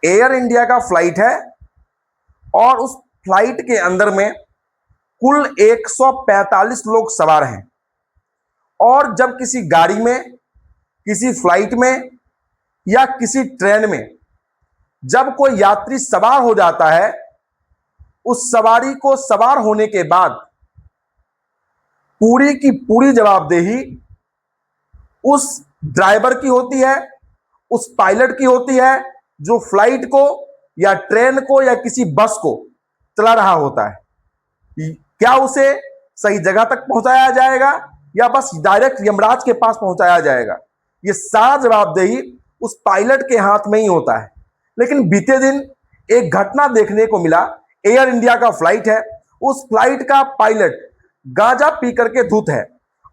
Air India का flight है और उस फ्लाइट के अंदर में कुल 145 लोग सवार हैं। और जब किसी गाड़ी में, किसी फ्लाइट में या किसी ट्रेन में जब कोई यात्री सवार हो जाता है, उस सवारी को सवार होने के बाद पूरी की पूरी जवाबदेही उस ड्राइवर की होती है, उस पायलट की होती है जो फ्लाइट को या ट्रेन को या किसी बस को चला रहा होता है। क्या उसे सही जगह तक पहुंचाया जाएगा या बस डायरेक्ट यमराज के पास पहुंचाया जाएगा, ये सारा जवाबदेही उस पायलट के हाथ में ही होता है। लेकिन बीते दिन एक घटना देखने को मिला। एयर इंडिया का फ्लाइट है, उस फ्लाइट का पायलट गांजा पी करके धुत है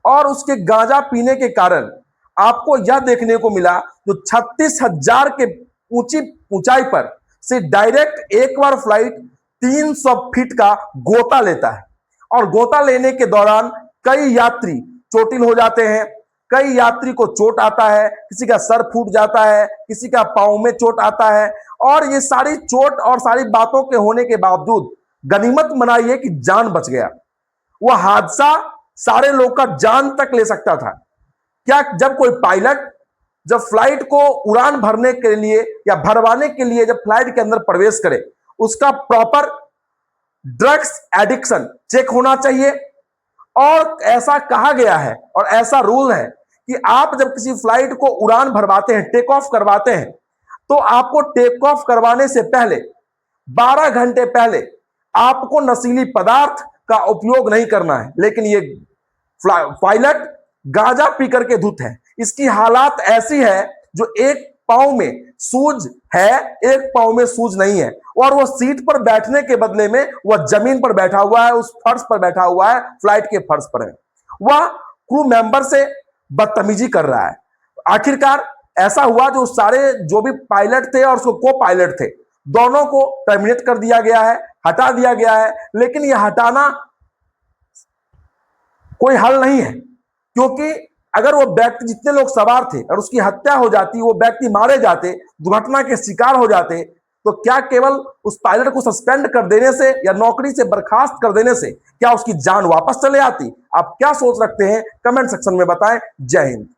और उसके गांजा पीने के कारण आपको यह देखने को मिला जो 36,000 के ऊंचाई पर से डायरेक्ट एक बार फ्लाइट 300 फीट का गोता लेता है और गोता लेने के दौरान कई यात्री चोटिल हो जाते हैं, कई यात्री को चोट आता है, किसी का सर फूट जाता है, किसी का पांव में चोट आता है। और ये सारी चोट और सारी बातों के होने के बावजूद गनीमत मनाइए कि जान बच गया। वह हादसा सारे लोग का जान तक ले सकता था। क्या जब कोई पायलट जब फ्लाइट को उड़ान भरने के लिए या भरवाने के लिए जब फ्लाइट के अंदर प्रवेश करे, उसका प्रॉपर ड्रग्स एडिक्शन चेक होना चाहिए। और ऐसा कहा गया है और ऐसा रूल है कि आप जब किसी फ्लाइट को उड़ान भरवाते हैं, टेक ऑफ करवाते हैं, तो आपको टेक ऑफ करवाने से पहले 12 घंटे पहले आपको नशीली पदार्थ का उपयोग नहीं करना है। लेकिन ये पायलट गांजा पी करके धुत है। इसकी हालात ऐसी है जो एक पांव में सूज है, एक पांव में सूज नहीं है, और वो सीट पर बैठने के बदले में वह जमीन पर बैठा हुआ है, उस फर्श पर बैठा हुआ है, फ्लाइट के फर्श पर है। वह क्रू मेंबर से बदतमीजी कर रहा है। आखिरकार ऐसा हुआ जो सारे जो भी पायलट थे और उसको को पायलट थे, दोनों को टर्मिनेट कर दिया गया है, हटा दिया गया है। लेकिन यह हटाना कोई हल नहीं है, क्योंकि अगर वो व्यक्ति, जितने लोग सवार थे, और उसकी हत्या हो जाती, वो व्यक्ति मारे जाते, दुर्घटना के शिकार हो जाते, तो क्या केवल उस पायलट को सस्पेंड कर देने से या नौकरी से बर्खास्त कर देने से क्या उसकी जान वापस चले आती? आप क्या सोच रखते हैं? कमेंट सेक्शन में बताएं। जय हिंद।